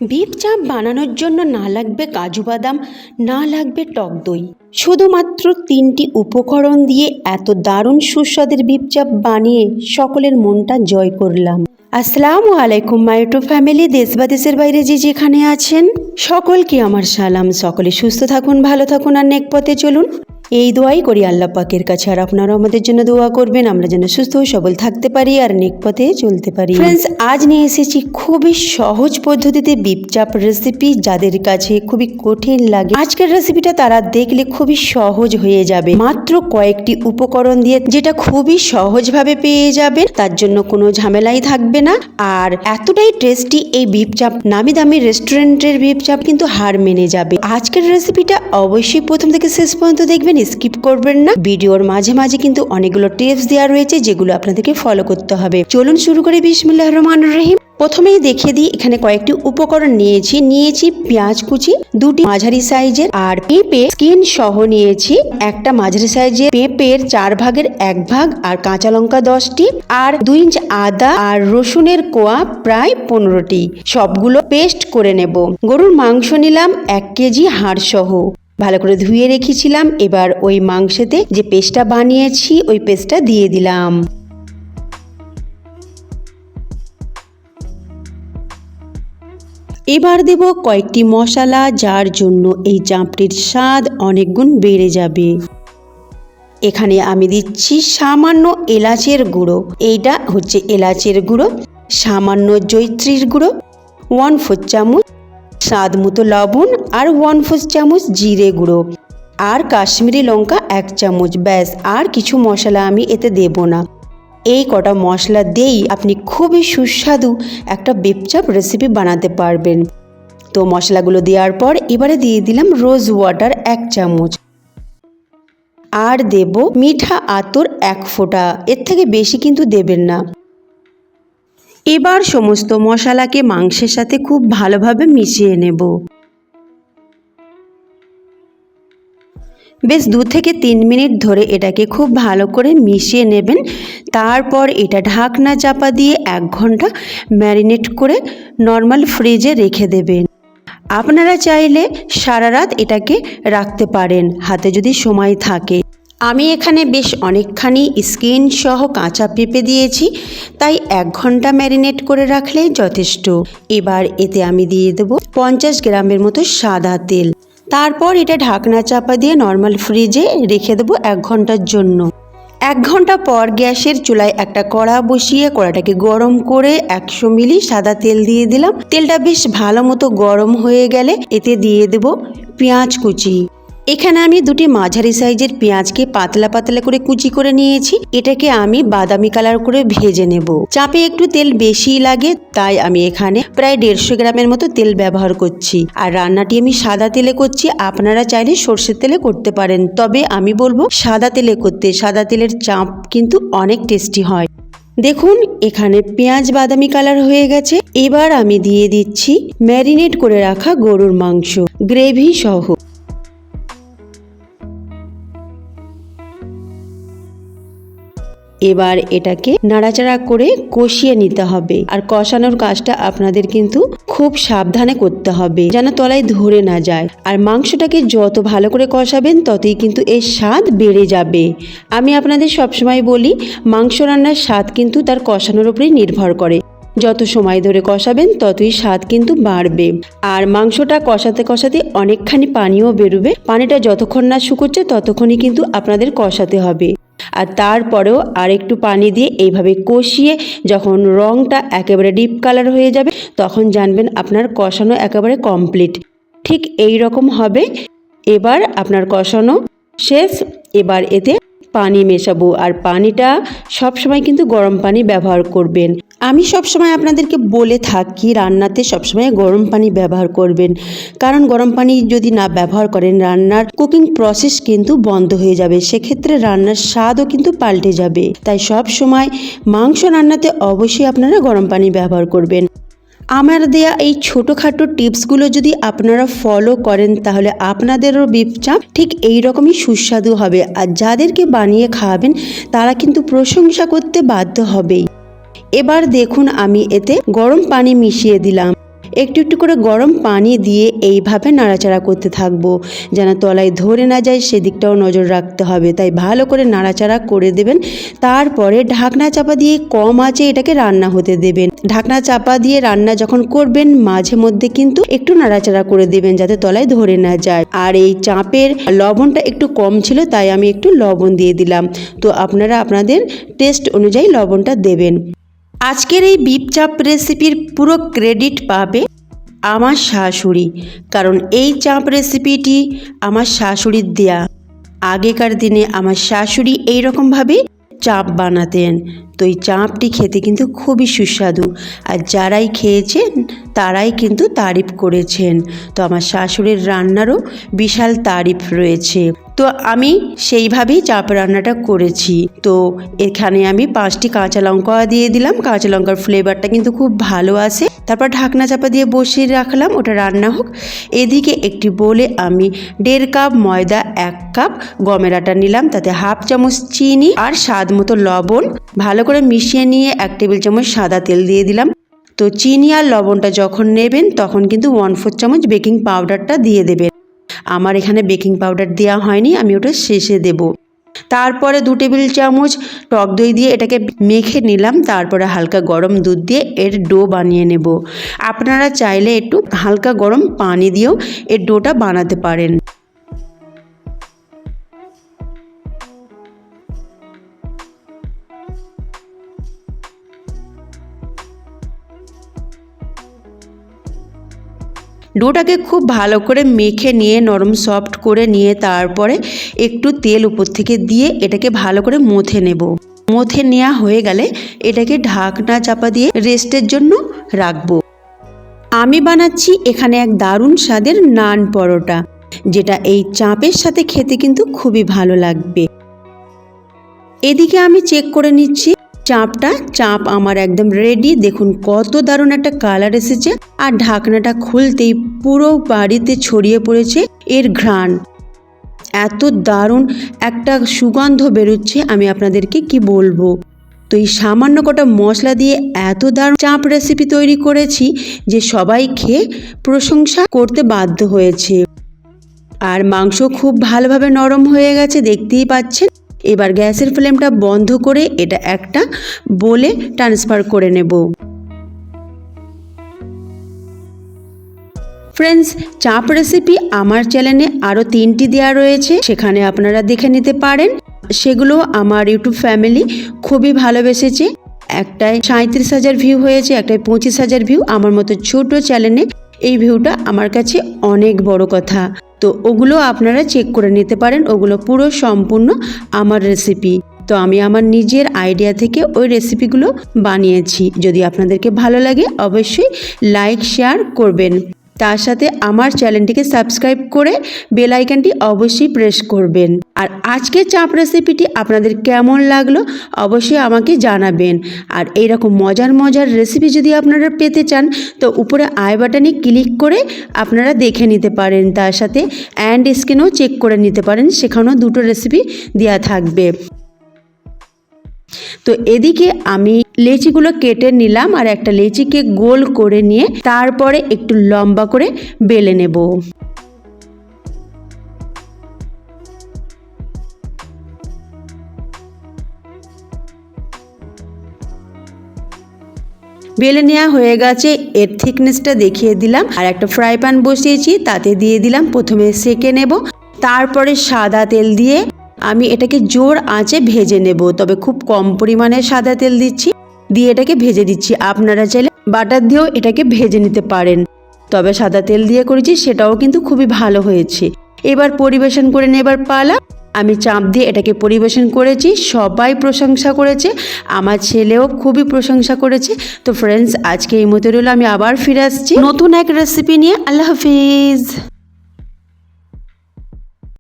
Beef চাপ বানানোর জন্য না লাগবে কাজু বাদাম, না লাগবে টক দই। শুধুমাত্র 3টি উপকরণ দিয়ে এত দারুণ সুস্বাদের বিফ চাপ বানিয়ে সকলের মনটা জয় করলাম। আসসালামু আলাইকুম মাই ইউটিউব ফ্যামিলি, দেশ বা দেশের বাইরে যে যেখানে আছেন সকলকে আমার সালাম। সকলে সুস্থ থাকুন, ভালো থাকুন আর নেক পথে চলুন, এই দোয়াই করি আল্লাহ পাকের কাছে। আর আপনারাও আমাদের জন্য দোয়া করবেন, আমরা যেন সুস্থ ও সবল থাকতে পারি আর নেক পথে চলতে পারি। ফ্রেন্ডস, আজ নিয়ে এসেছি খুবই সহজ পদ্ধতিতে বিফ চাপ রেসিপি। যাদের কাছে খুবই কঠিন লাগে, আজকের রেসিপিটা তারা দেখলে খুবই সহজ হয়ে যাবে। মাত্র কয়েকটি উপকরণ দিয়ে যেটা খুবই সহজভাবে পেয়ে যাবেন, তার জন্য কোনো ঝামেলাই থাকবে না। আর এতটাই টেস্টি এই বিফ চাপ, নামি দামি রেস্টুরেন্টের বিফ চাপ কিন্তু হার মেনে যাবে। আজকের রেসিপিটা অবশ্যই প্রথম থেকে শেষ পর্যন্ত দেখবেন, স্কিপ করবেন না। ভিডিওর মাঝে মাঝে কিন্তু অনেকগুলো টিপস দেওয়া রয়েছে যেগুলো আপনাদেরকে ফলো করতে হবে। চলুন শুরু করি। বিসমিল্লাহির রহমানির রহিম। প্রথমেই দেখিয়ে দিই, এখানে কয়েকটি উপকরণ নিয়েছি পেঁয়াজ কুচি 2টি মাঝারি সাইজের, আর পেঁপে স্কিন সহ নিয়েছি একটা মাঝারি সাইজের পেঁপের 4 ভাগের 1 ভাগ, আর কাঁচা লঙ্কা 10টি, আর 2 ইঞ্চ আদা আর রসুনের কোয়া প্রায় 15টি। সবগুলো পেস্ট করে নেব। গরুর মাংস নিলাম 1 কেজি হাড় সহ, ভালো করে ধুয়ে রেখেছিলাম। এবার ওই মাংসেতে যে পেস্টটা বানিয়েছি ওই পেস্টটা দিয়ে দিলাম। এবার দেব কয়েকটি মশলা, যার জন্য এই চাপটির স্বাদ অনেক গুণ বেড়ে যাবে। এখানে আমি দিচ্ছি সামান্য এলাচের গুঁড়ো, এইটা হচ্ছে এলাচের গুঁড়ো, সামান্য জয়িত্রীর গুঁড়ো 1/4 চামচ, স্বাদ মতো লবণ, আর 1/4 চামচ জিরে গুঁড়ো, আর কাশ্মীরি লঙ্কা 1 চামচ। ব্যাস, আর কিছু মশলা আমি এতে দেব না। এই কটা মশলা দিয়েই আপনি খুবই সুস্বাদু একটা বিফ চাপ রেসিপি বানাতে পারবেন। তো মশলাগুলো দেওয়ার পর এবারে দিয়ে দিলাম রোজ ওয়াটার 1 চামচ, আর দেব মিঠা আতর 1 ফোঁটা, এর থেকে বেশি কিন্তু দেবেন না। এবার সমস্ত মশলাকে মাংসের সাথে খুব ভালোভাবে মিশিয়ে নেব। বেশ 2 থেকে 3 মিনিট ধরে এটাকে খুব ভালো করে মিশিয়ে নেবেন। তারপর এটা ঢাকনা চাপা দিয়ে 1 ঘন্টা ম্যারিনেট করে নর্মাল ফ্রিজে রেখে দেবেন। আপনারা চাইলে সারা রাত এটাকে রাখতে পারেন, হাতে যদি সময় থাকে। আমি এখানে বেশ অনেকখানি স্কিন সহ কাঁচা পেঁপে দিয়েছি, তাই 1 ঘন্টা ম্যারিনেট করে রাখলেই যথেষ্ট। এবার এতে আমি দিয়ে দেবো 50 গ্রামের মতো সাদা তেল। তারপর এটা ঢাকনা চাপা দিয়ে নর্মাল ফ্রিজে রেখে দেবো 1 ঘন্টার জন্য। 1 ঘন্টা পর গ্যাসের চুলায় একটা কড়া বসিয়ে কড়াটাকে গরম করে 100 মিলি সাদা তেল দিয়ে দিলাম। তেলটা বেশ ভালো মতো গরম হয়ে গেলে এতে দিয়ে দেব পেঁয়াজ কুচি। এখানে আমি 2টি মাঝারি সাইজের পেঁয়াজকে পাতলা পাতলা করে কুচি করে নিয়েছি। এটাকে আমি বাদামি কালার করে ভেজে নেব। চাপে একটু তেল বেশি লাগে, তাই আমি এখানে প্রায় 150 গ্রামের মতো তেল ব্যবহার করছি। আর রান্নাটি আমি সাদা তেলে করছি, আপনারা চাইলে সর্ষের তেলে করতে পারেন, তবে আমি বলবো সাদা তেলে করতে। সাদা তেলের চাপ কিন্তু অনেক টেস্টি হয়। দেখুন, এখানে পেঁয়াজ বাদামি কালার হয়ে গেছে। এবার আমি দিয়ে দিচ্ছি ম্যারিনেট করে রাখা গরুর মাংস গ্রেভি সহ। এবার এটাকে নাড়াচাড়া করে কষিয়ে নিতে হবে। আর কষানোর কাজটা আপনাদের কিন্তু খুব সাবধানে করতে হবে, যেন তলায় ধরে না যায়। আর মাংসটাকে যত ভালো করে কষাবেন ততই কিন্তু এর স্বাদ বেড়ে যাবে। আমি আপনাদের সবসময় বলি, মাংস রান্নার স্বাদ কিন্তু তার কষানোর উপরেই নির্ভর করে। যত সময় ধরে কষাবেন ততই স্বাদ কিন্তু বাড়বে। আর মাংসটা কষাতে কষাতে অনেকখানি পানিও বেরোবে। পানিটা যতক্ষণ না শুকোচ্ছে ততক্ষণই কিন্তু আপনাদের কষাতে হবে। আর তারপরেও আরেকটু পানি দিয়ে এইভাবে কষিয়ে যখন রঙটা একেবারে ডিপ কালার হয়ে যাবে, তখন জানবেন আপনার কষানো একেবারে কমপ্লিট। ঠিক এই রকম হবে। এবার আপনার কষানো শেষ। এবার এতে পানি মেশাবো, আর পানিটা সবসময় কিন্তু গরম পানি ব্যবহার করবেন। আমি সবসময় আপনাদেরকে বলে থাকি রান্নাতে সবসময় গরম পানি ব্যবহার করবেন, কারণ গরম পানি যদি না ব্যবহার করেন রান্নার কুকিং প্রসেস কিন্তু বন্ধ হয়ে যাবে, সেক্ষেত্রে রান্নার স্বাদও কিন্তু পাল্টে যাবে। তাই সব সময় মাংস রান্নাতে অবশ্যই আপনারা গরম পানি ব্যবহার করবেন। আমার দেয়া এই ছোটোখাটো টিপসগুলো যদি আপনারা ফলো করেন, তাহলে আপনাদেরও বিফ চাপ ঠিক এই রকমই সুস্বাদু হবে। আর যাদেরকে বানিয়ে খাওয়াবেন তারা কিন্তু প্রশংসা করতে বাধ্য হবেই। এবার দেখুন, আমি এতে গরম পানি মিশিয়ে দিলাম। একটু একটু করে গরম পানি দিয়ে এইভাবে নাড়াচাড়া করতে থাকবো, যেন তলায় ধরে না যায় সেদিকটাও নজর রাখতে হবে। তাই ভালো করে নাড়াচাড়া করে দেবেন। তারপরে ঢাকনা চাপা দিয়ে কম আঁচে এটাকে রান্না হতে দেবেন। ঢাকনা চাপা দিয়ে রান্না যখন করবেন মাঝে মধ্যে কিন্তু একটু নাড়াচাড়া করে দেবেন যাতে তলায় ধরে না যায়। আর এই চাপের লবণটা একটু কম ছিল, তাই আমি একটু লবণ দিয়ে দিলাম। তো আপনারা আপনাদের টেস্ট অনুযায়ী লবণটা দেবেন। আজকের এই বিফ চাপ রেসিপির পুরো ক্রেডিট পাবে আমার শাশুড়ি, কারণ এই চাপ রেসিপিটি আমার শাশুড়ির দেয়া। আগেকার দিনে আমার শাশুড়ি এইরকমভাবে চাপ বানাতেন। তো এই চাপটি খেতে কিন্তু খুবই সুস্বাদু, আর যারাই খেয়েছেন তারাই কিন্তু তারিফ করেছেন। তো আমার শাশুড়ির রান্নারও বিশাল তারিফ রয়েছে। তো আমি সেইভাবেই চাপ রান্নাটা করেছি। তো এখানে আমি 5টি কাঁচা লঙ্কা দিয়ে দিলাম। কাঁচা লঙ্কার ফ্লেভারটা কিন্তু খুব ভালো আসে। তারপর ঢাকনা চাপা দিয়ে বসিয়ে রাখলাম ওটা রান্না হোক। এদিকে একটি বোলে আমি 1.5 কাপ ময়দা, 1 কাপ গমের আটা নিলাম, তাতে হাফ চামচ চিনি আর স্বাদ মতো লবণ ভালো করে মিশিয়ে নিয়ে 1 টেবিল চামচ সাদা তেল দিয়ে দিলাম। তো চিনি আর লবণটা যখন নেবেন তখন কিন্তু 1/4 চামচ বেকিং পাউডারটা দিয়ে দেবেন। আমার এখানে বেকিং পাউডার দেওয়া হয়নি, আমি ওটা শেষে দেব। তারপরে 2 টেবিল চামচ টক দই দিয়ে এটাকে মেখে নিলাম। তারপরে হালকা গরম দুধ দিয়ে এর ডো বানিয়ে নেব। আপনারা চাইলে একটু হালকা গরম পানি দিয়েও এর ডোটা বানাতে পারেন। ডোটাকে খুব ভালো করে মেখে নিয়ে নরম সফট করে নিয়ে তারপরে একটু তেল উপর থেকে দিয়ে এটাকে ভালো করে মথে নেব। মথে নেওয়া হয়ে গেলে এটাকে ঢাকনা চাপা দিয়ে রেস্টের জন্য রাখবো। আমি বানাচ্ছি এখানে এক দারুণ স্বাদের নান পরোটা, যেটা এই চাপের সাথে খেতে কিন্তু খুবই ভালো লাগবে। এদিকে আমি চেক করে নিচ্ছি চাপ আমার একদম রেডি। দেখুন কত দারুণ একটা কালার এসেছে, আর ঢাকনাটা খুলতেই পুরো বাড়িতে ছড়িয়ে পড়েছে এর ঘ্রাণ। এত দারুণ একটা সুগন্ধ বেরোচ্ছে, আমি আপনাদেরকে কি বলবো। তো এই সামান্য কটা মশলা দিয়ে এত দারুণ চাপ রেসিপি তৈরি করেছি যে সবাই খেয়ে প্রশংসা করতে বাধ্য হয়েছে। আর মাংস খুব ভালোভাবে নরম হয়ে গেছে, দেখতেই পাচ্ছেন। এবার গ্যাসের ফ্লেমটা বন্ধ করে এটা একটা বোলে ট্রান্সফার করে নেব। ফ্রেন্ডস, চাপ রেসিপি আমার চ্যানেলে আরও 3টি দেওয়া রয়েছে, সেখানে আপনারা দেখে নিতে পারেন। সেগুলো আমার ইউটিউব ফ্যামিলি খুবই ভালোবেসেছে। একটায় 37,000 ভিউ হয়েছে, একটায় 25,000 ভিউ। আমার মতো ছোট চ্যানেলে এই ভিউটা আমার কাছে অনেক বড় কথা। তো ওগুলো আপনারা চেক করে নিতে পারেন, ওগুলো পুরো সম্পূর্ণ আমার রেসিপি। তো আমি আমার নিজের আইডিয়া থেকে ওই রেসিপিগুলো বানিয়েছি। যদি আপনাদেরকে ভালো লাগে অবশ্যই লাইক শেয়ার করবেন। তার সাথে আমার চ্যানেলটিকে সাবস্ক্রাইব করে বেল আইকনটি অবশ্যই প্রেস করবেন। আর আজকের চাপ রেসিপিটি আপনাদের কেমন লাগলো অবশ্যই আমাকে জানাবেন। আর এইরকম মজার মজার রেসিপি যদি আপনারা পেতে চান তো উপরে আই বাটনে ক্লিক করে আপনারা দেখে নিতে পারেন। তার সাথে অ্যান্ড স্ক্রিনও চেক করে নিতে পারেন, সেখানেও 2টো রেসিপি দেওয়া থাকবে। তো এদিকে আমি লেচিগুলো কেটে নিলাম, আর একটা লেচিকে গোল করে নিয়ে তারপরে একটু লম্বা করে বেলে নেব। বেলে নেওয়া হয়ে গেছে, এর থিকনেসটা দেখিয়ে দিলাম। আর একটা ফ্রাই প্যান বসিয়েছি, তাতে দিয়ে দিলাম, প্রথমে সেকে নেব। তারপরে সাদা তেল দিয়ে আমি এটাকে জোর আঁচে ভেজে নেব, তবে খুব কম পরিমাণে সাদা তেল দিচ্ছি, দিয়ে এটাকে ভেজে দিচ্ছি। আপনারা চাইলে বাটার দিয়েও এটাকে ভেজে নিতে পারেন, তবে সাদা তেল দিয়ে করেছি সেটাও কিন্তু খুবই ভালো হয়েছে। এবার পরিবেশন করে নেবার পালা। আমি চাপ দিয়ে এটাকে পরিবেশন করেছি, সবাই প্রশংসা করেছে, আমার ছেলেও খুবই প্রশংসা করেছে। তো ফ্রেন্ডস, আজকে এই মতো রইল, আমি আবার ফিরে আসছি নতুন এক রেসিপি নিয়ে। আল্লাহ হাফিজ।